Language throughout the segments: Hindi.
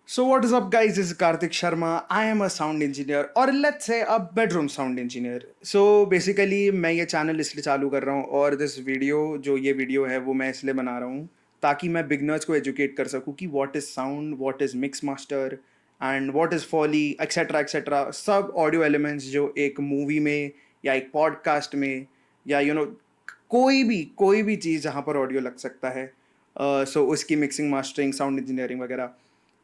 So what is up guys, this is Karthik Sharma. I am a sound engineer or let's say a bedroom sound engineer. So basically मैं ये चैनल इसलिए चालू कर रहा हूँ और दिस वीडियो जो ये वीडियो है वो मैं इसलिए बना रहा हूँ ताकि मैं बिगनर्स को एजुकेट कर सकूँ कि what is sound, what is mix master and what is foley etcetera सब ऑडियो एलिमेंट्स जो एक मूवी में या एक पॉडकास्ट में या कोई भी चीज़ जहाँ पर ऑडियो लग सकता है सो उसकी मिक्सिंग मास्टरिंग साउंड इंजीनियरिंग वगैरह.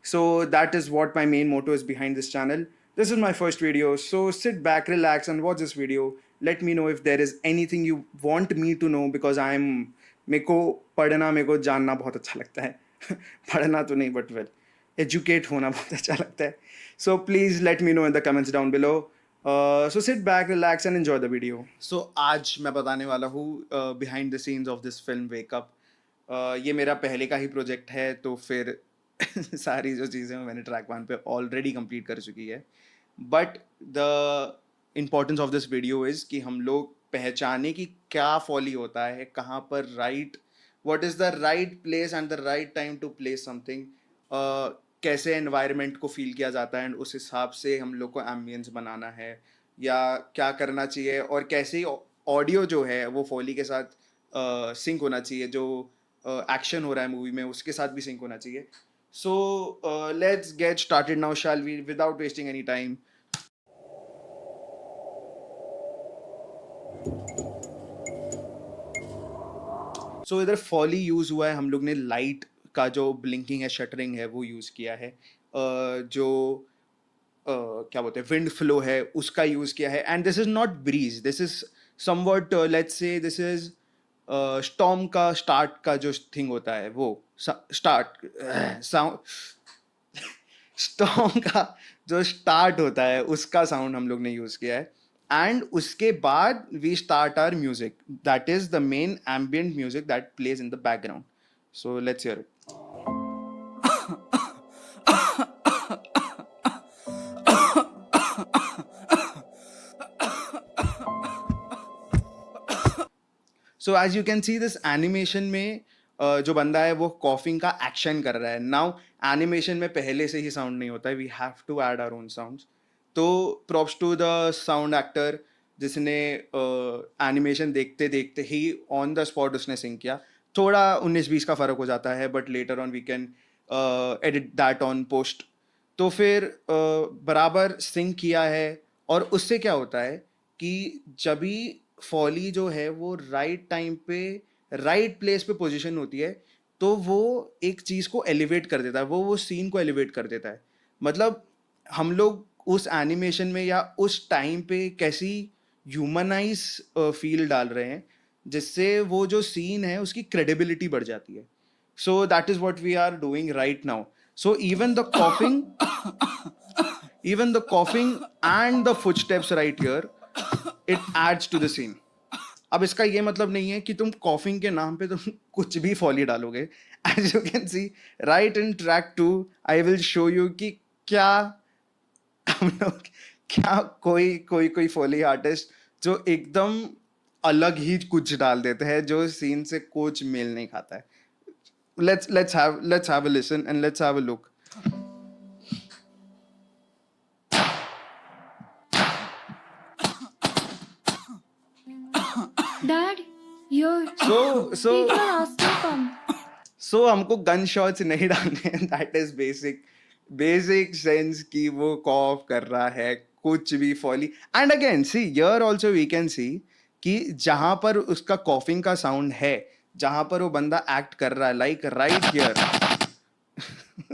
So that is what my main motto is behind this channel. This is my first video, so sit back, relax, and watch this video. Let me know if there is anything you want me to know because मेरे को पढ़ना, मेरे को जानना बहुत अच्छा लगता है. पढ़ना तो नहीं, but well, educate होना बहुत अच्छा लगता है. So please let me know in the comments down below. So sit back, relax, and enjoy the video. So आज मैं बताने वाला हूँ behind the scenes of this film Wake Up. ये मेरा पहले का ही प्रोजेक्ट है तो फिर सारी जो चीज़ें मैंने ट्रैक वन पे ऑलरेडी कंप्लीट कर चुकी है. But the importance of this video is कि हम लोग पहचाने कि क्या फॉली होता है, कहाँ पर right, what is the right place and the right time to place something, कैसे एनवायरनमेंट को फील किया जाता है एंड उस हिसाब से हम लोग को एम्बियंस बनाना है या क्या करना चाहिए और कैसे ऑडियो जो है वो फॉली के साथ सिंक होना चाहिए, जो एक्शन हो रहा है मूवी में उसके साथ भी सिंक होना चाहिए. So let's get started now, shall we? Without wasting any time. So इधर फॉली यूज़ हुआ है, हम लोग ने लाइट का जो ब्लिंकिंग है, शटरिंग है वो यूज़ किया है. जो क्या बोलते हैं विंड फ्लो है उसका यूज़ किया है. And this is not breeze, this is somewhat let's say this is storm का स्टार्ट का जो थिंग होता है वो स्टार्ट साउंड स्टॉर्म का जो स्टार्ट होता है उसका साउंड हम लोग ने यूज़ किया है. एंड उसके बाद we start our music, that is the main ambient music that plays in the background. So let's hear it. So as you can see this animation में जो बंदा है वो कॉफिंग का एक्शन कर रहा है. नाउ एनिमेशन में पहले से ही साउंड नहीं होता है, we have to add our own sounds. तो props to the sound actor जिसने एनिमेशन देखते देखते ही ऑन द स्पॉट उसने सिंग किया. थोड़ा 19-20 का फ़र्क हो जाता है but later on we can edit that on post. तो फिर बराबर सिंग किया है और उससे क्या होता है कि जब भी फॉली जो है वो राइट टाइम पे राइट प्लेस पे पोजीशन होती है तो वो एक चीज़ को एलिवेट कर देता है, वो सीन को एलिवेट कर देता है. मतलब हम लोग उस एनिमेशन में या उस टाइम पे कैसी ह्यूमनाइज फील डाल रहे हैं जिससे वो जो सीन है उसकी क्रेडिबिलिटी बढ़ जाती है. So that is what we are doing right now. So even the coughing and the footsteps right here, it adds to the scene. अब इसका ये मतलब नहीं है कि तुम कॉफिंग के नाम पे तुम कुछ भी फॉली डालोगे. As you can see right in track 2 I will show you कि क्या हम लोग क्या कोई फॉली आर्टिस्ट जो एकदम अलग ही कुछ डाल देते हैं जो सीन से कुछ मेल नहीं खाता है. let's have a listen and let's have a look. Dad, your so people asked to come. सो हमको गन शॉट्स नहीं डालने हैं. दैट इज बेसिक सेंस कि वो कॉफ कर रहा है कुछ भी foley. And again see here also we can see कि जहां पर उसका कॉफिंग का साउंड है, जहां पर वो बंदा एक्ट कर रहा है, like right here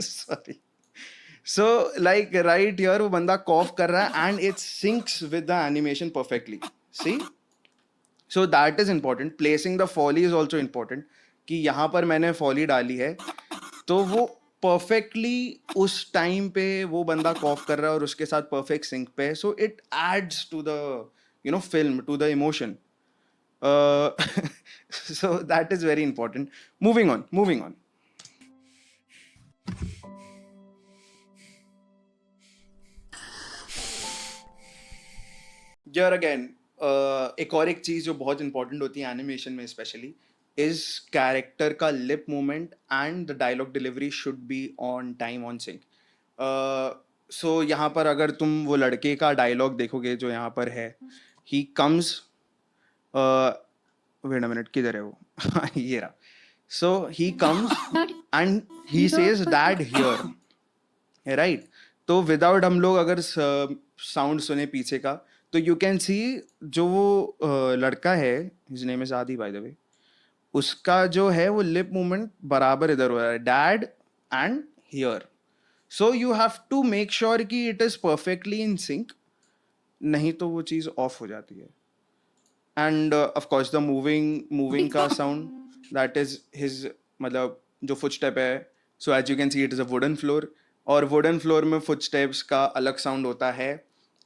sorry. So like right here वो बंदा कॉफ कर रहा है and it syncs with the animation perfectly. See, so that is important. Placing the foley is also important कि यहाँ पर मैंने फॉली डाली है तो वो परफेक्टली उस टाइम पे वो बंदा कॉफ कर रहा है और उसके साथ परफेक्ट सिंक पे है. So it adds to the film, to the emotion. So that is very important. Moving on. Here again, एक और एक चीज़ जो बहुत इंपॉर्टेंट होती है एनिमेशन में स्पेशली इज कैरेक्टर का lip movement and the dialogue delivery should be on time, on sync. So यहाँ पर अगर तुम वो लड़के का डायलॉग देखोगे जो यहाँ पर है, he comes, wait a minute, किधर है वो? ये रहा. So he comes Dad, and he you're says dad here, right. तो विदाउट हम लोग अगर साउंड सुने पीछे का, तो यू कैन सी जो वो लड़का है, हिज नेम इज आदि बाय द वे, उसका जो है वो लिप मूवमेंट बराबर इधर हो रहा है, dad and here. So you have to make sure कि it is perfectly in sync, नहीं तो वो चीज़ ऑफ हो जाती है. And of course the moving का साउंड, दैट इज हिज, मतलब जो फुटस्टेप है. So as you can see it is a wooden floor, और वुडन फ्लोर में फुटस्टेप्स का अलग साउंड होता है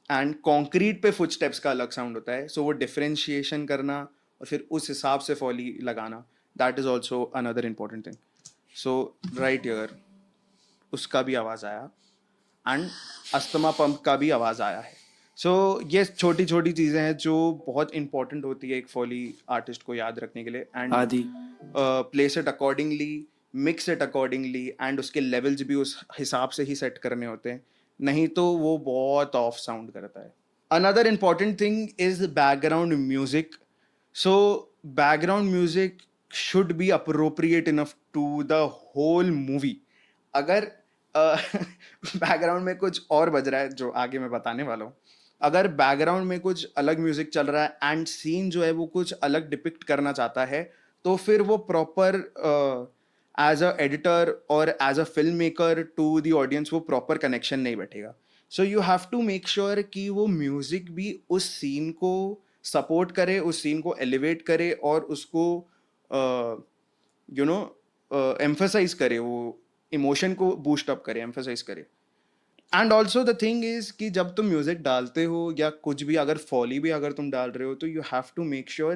एंड कंक्रीट पे फुटस्टेप्स का अलग साउंड होता है. सो वो डिफरेंशिएशन करना और फिर उस हिसाब से फॉली लगाना, that is also another important thing. So right here उसका भी आवाज़ आया एंड अस्थमा पंप का भी आवाज़ आया है. सो ये छोटी छोटी चीज़ें हैं जो बहुत इंपॉर्टेंट होती है एक फॉली आर्टिस्ट को याद रखने के लिए. एंड आदि place it accordingly, mix it accordingly, and उसके लेवल्स भी उस हिसाब से ही सेट करने होते हैं, नहीं तो वो बहुत ऑफ साउंड करता है. Another important thing is background music. So background music should be appropriate enough to the whole movie. अगर बैकग्राउंड में कुछ और बज रहा है जो आगे मैं बताने वाला हूँ, अगर बैकग्राउंड में कुछ अलग म्यूजिक चल रहा है एंड सीन जो है वो कुछ अलग डिपिक्ट करना चाहता है, तो फिर वो प्रॉपर एज अ एडिटर और as a film maker to the audience वो प्रॉपर कनेक्शन नहीं बैठेगा. So you have to make sure कि वो म्यूजिक भी उस सीन को सपोर्ट करे, उस सीन को एलिवेट करे और उसको यू नो एम्फसाइज करे, वो इमोशन को बूस्ट अप करे, एम्फसाइज करे. And also the thing is कि जब तुम म्यूजिक डालते हो या कुछ भी, अगर फॉली भी अगर तुम डाल रहे हो, तो you have to make sure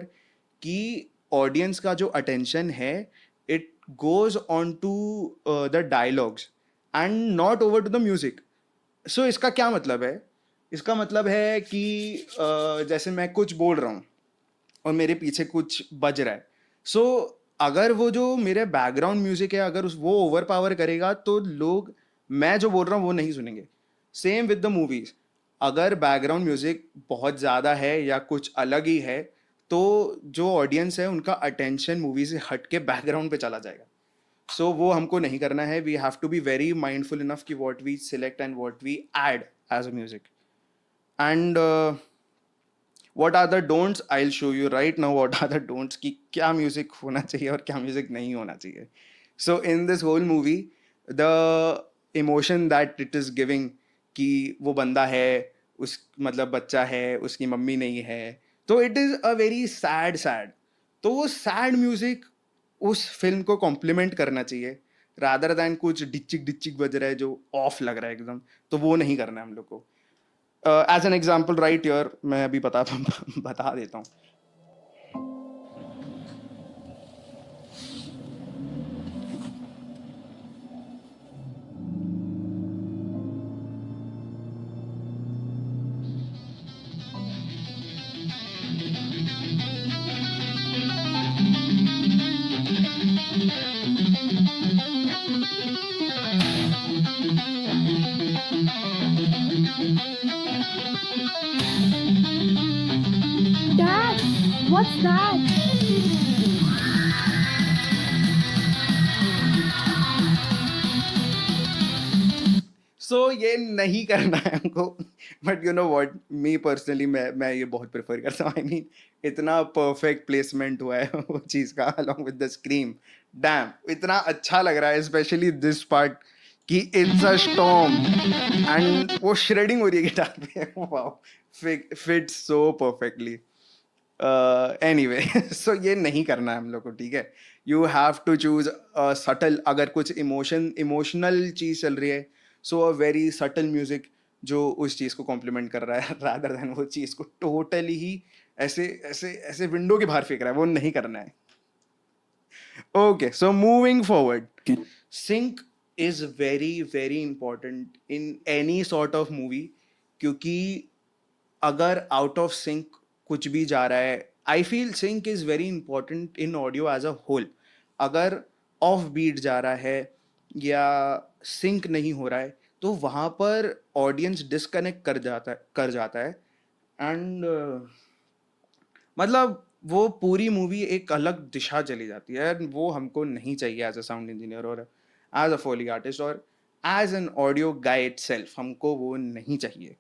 कि ऑडियंस का जो अटेंशन है it goes on to the dialogues and not over to the music. So इसका क्या मतलब है? इसका मतलब है कि जैसे मैं कुछ बोल रहा हूँ और मेरे पीछे कुछ बज रहा है, सो अगर वो जो मेरे बैकग्राउंड म्यूजिक है अगर वो ओवर पावर करेगा तो लोग, मैं जो बोल रहा हूँ वो नहीं सुनेंगे. सेम विद द मूवीज, अगर बैकग्राउंड म्यूजिक बहुत ज़्यादा है या कुछ अलग ही है, तो जो ऑडियंस है उनका अटेंशन मूवी से हट के बैकग्राउंड पे चला जाएगा. सो वो हमको नहीं करना है. We have to be very mindful enough कि what we select and what we add as a music. And what are the don'ts? I'll show you right now what are the don'ts कि क्या म्यूजिक होना चाहिए और क्या म्यूजिक नहीं होना चाहिए. So in this whole movie, the emotion that it is giving कि वो बंदा है, उस मतलब बच्चा है, उसकी मम्मी नहीं है, तो it is a very sad. तो वो sad म्यूजिक उस फिल्म को कॉम्प्लीमेंट करना चाहिए, रादर दैन कुछ डिचिक डिचिक बज रहा है जो ऑफ लग रहा है एकदम, तो वो नहीं करना है हम लोग को. As an example right here मैं अभी बता देता हूँ. Dad, what's that? सो ये नहीं करना है हमको. But you know what, me personally मैं ये बहुत प्रेफर करता हूँ. आई मीन इतना परफेक्ट प्लेसमेंट हुआ है वो चीज़ का along with the scream. Damn, इतना अच्छा लग रहा है स्पेशली दिस पार्ट कि इट्स अ स्टॉर्म एंड वो श्रेडिंग हो रही है गिटार पे. Wow, fit so perfectly. Anyway so ये नहीं करना है हम लोग को, ठीक है. You have to choose subtle, अगर कुछ इमोशनल चीज़ चल रही है, सो अ वेरी सटल म्यूजिक जो उस चीज़ को कॉम्प्लीमेंट कर रहा है रादर देन वो चीज़ को टोटली ही ऐसे ऐसे ऐसे विंडो के बाहर फेंक रहा है, वो नहीं करना है. Okay, so moving forward, sync is very very important in any sort of movie, क्योंकि अगर आउट ऑफ सिंक कुछ भी जा रहा है, I feel sync is very important in audio as a whole. अगर ऑफ बीट जा रहा है या सिंक नहीं हो रहा है, तो वहाँ पर ऑडियंस डिस्कनेक्ट कर जाता है एंड मतलब वो पूरी मूवी एक अलग दिशा चली जाती है and वो हमको नहीं चाहिए एज अ साउंड इंजीनियर और एज अ फोली आर्टिस्ट और as an audio guy itself हमको वो नहीं चाहिए.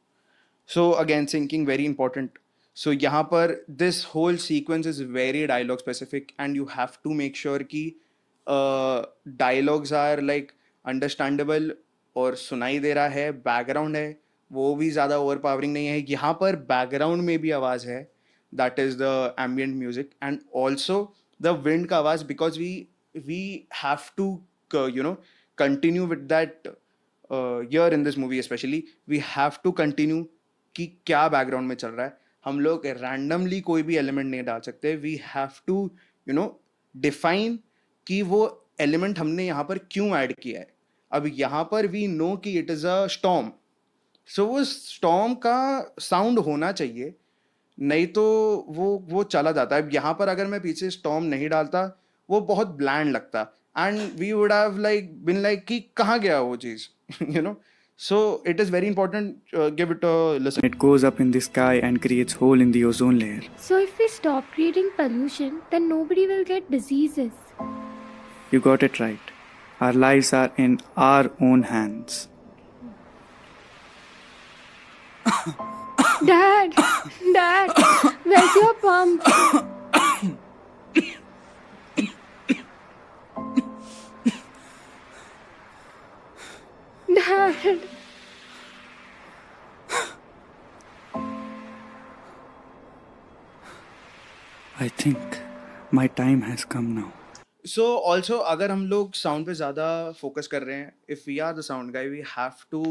So again, syncing very important. So यहाँ पर this whole sequence is very dialogue specific and you have to make sure कि dialogues are like understandable और सुनाई दे रहा है, background है, वो भी ज़्यादा overpowering नहीं है. यहाँ पर background में भी आवाज़ है, that is the ambient music and also the wind का आवाज़ because we have to continue with that here in this movie especially we have to continue कि क्या बैकग्राउंड में चल रहा है. हम लोग रैंडमली कोई भी एलिमेंट नहीं डाल सकते. वी हैव टू डिफाइन कि वो एलिमेंट हमने यहाँ पर क्यों ऐड किया है. अब यहाँ पर वी नो कि इट इज़ अ स्टॉर्म, सो वो स्टॉर्म का साउंड होना चाहिए, नहीं तो वो चला जाता है. अब यहाँ पर अगर मैं पीछे स्टॉर्म नहीं डालता वो बहुत ब्लैंड लगता and we would have like been like कि कहाँ गया वो चीज़ you know. So it is very important. Give it a listen. It goes up in the sky and creates hole in the ozone layer. So if we stop creating pollution, then nobody will get diseases. You got it right. Our lives are in our own hands. Dad, Dad, where's your pump? Dad. I think my time has come now. So also अगर हम लोग साउंड पे ज़्यादा फोकस कर रहे हैं, if we are the sound guy, we have to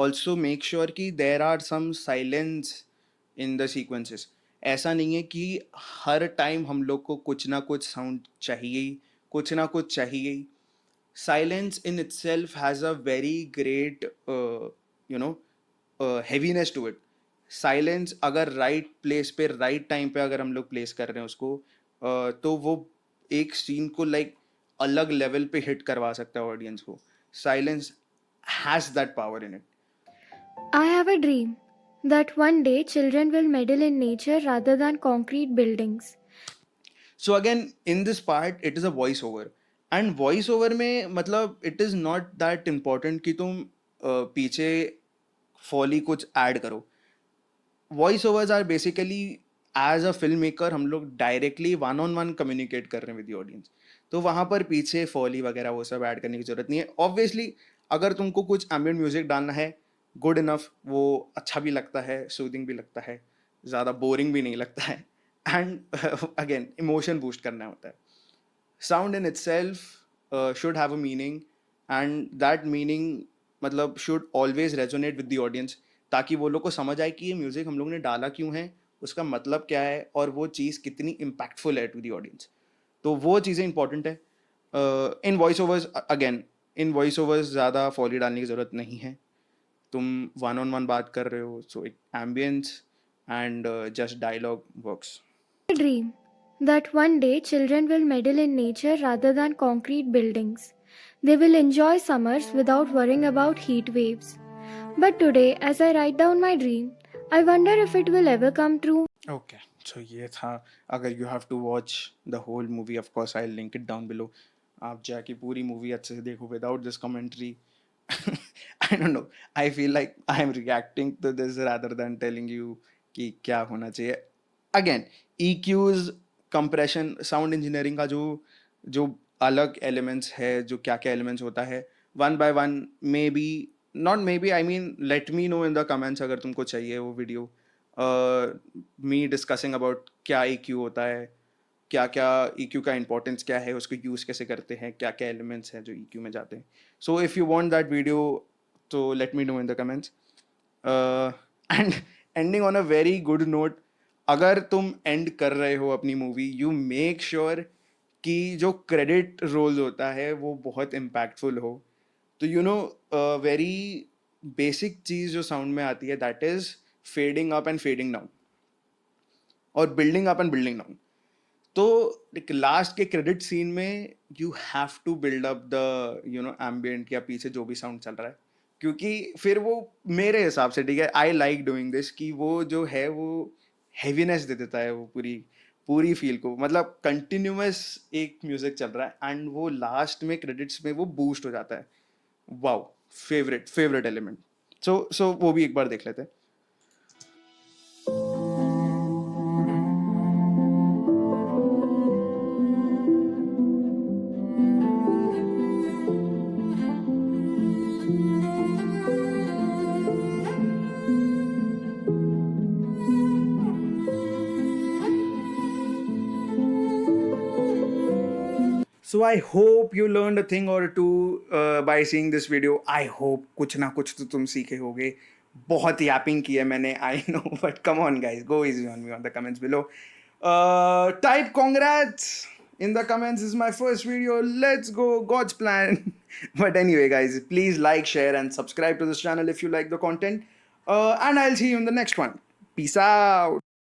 also make sure कि there are some silence in the sequences. ऐसा नहीं है कि हर टाइम हम लोग को कुछ ना कुछ साउंड चाहिए ही, कुछ ना कुछ चाहिए ही. Silence in itself has a very great heaviness to it. Silence अगर राइट प्लेस पे राइट टाइम पे अगर हम लोग प्लेस कर रहे हैं उसको तो वो एक सीन को लाइक अलग लेवल पे हिट करवा सकता है ऑडियंस को. Silence has that power in it. I have a dream that one day children will meddle in nature rather than concrete buildings. So again in this part it is a voice over and voice over में मतलब it is not that important कि तुम पीछे फॉली कुछ ऐड करो. Voice overs are basically as a film maker हम लोग directly one on one communicate कर रहे हैं विद द ऑडियंस. तो वहाँ पर पीछे फॉली वगैरह वो सब ऐड करने की ज़रूरत नहीं है. ऑब्वियसली अगर तुमको कुछ एम्बिएंट म्यूजिक डालना है गुड इनफ, वो अच्छा भी लगता है, सूदिंग भी लगता है, ज़्यादा बोरिंग भी नहीं लगता है एंड अगेन इमोशन बूस्ट करना होता है. Sound in itself should have a meaning and that meaning मतलब should always resonate with the audience ताकि वो लोग को समझ आए कि ये म्यूज़िक हम लोग ने डाला क्यों है, उसका मतलब क्या है और वो चीज़ कितनी इम्पैक्टफुल है टू द ऑडियंस. तो वो चीज़ें इंपॉर्टेंट है. इन voice overs again in voice overs ज़्यादा फॉली डालने की ज़रूरत नहीं है. तुम वन ऑन वन बात कर रहे हो सो एक ambience and just dialogue works. A dream that one day children will meddle in nature rather than concrete buildings. They will enjoy summers without worrying about heat waves. But today, as I write down my dream, I wonder if it will ever come true. Okay so ये था. अगर you have to watch the whole movie of course I link it down below. आप जाके पूरी मूवी अच्छे से देखो without this commentary. I don't know, I feel like I am reacting to this rather than telling you कि क्या होना चाहिए. Again EQs, compression, sound engineering का जो जो अलग एलिमेंट्स है, जो क्या क्या एलिमेंट्स होता है, one by one maybe not maybe I mean let me know in the comments अगर तुमको चाहिए वो वीडियो मी डिस्कसिंग अबाउट क्या EQ होता है, क्या क्या EQ का इंपॉर्टेंस क्या है, उसको यूज़ कैसे करते हैं, क्या क्या एलिमेंट्स हैं जो EQ में जाते हैं. So if you want that video तो let me know in the comments. And ending on a very good note, अगर तुम एंड कर रहे हो अपनी मूवी यू मेक श्योर कि जो क्रेडिट रोल होता है वो बहुत इम्पैक्टफुल हो. तो यू नो वेरी बेसिक चीज़ जो साउंड में आती है that is fading up and fading down और building up and building down. तो लास्ट के क्रेडिट सीन में you have to build up the ambient या पीछे जो भी साउंड चल रहा है क्योंकि फिर वो मेरे हिसाब से ठीक है, आई लाइक डूइंग दिस, कि वो जो है वो हैवीनेस दे देता है वो पूरी पूरी फील को, मतलब कंटिन्यूअस एक म्यूजिक चल रहा है एंड वो लास्ट में क्रेडिट्स में वो बूस्ट हो जाता है। Wow, favourite favourite element. So वो भी एक बार देख लेते हैं। So I hope you learned a thing or two by seeing this video. I hope कुछ ना कुछ तो तुम सीखे होगे। बहुत yapping की है मैंने, I know, but come on guys, go easy on me on the comments below. Type congrats in the comments. This is my first video. Let's go, God's plan. But anyway, guys, please like, share, and subscribe to this channel if you like the content. And I'll see you in the next one. Peace out.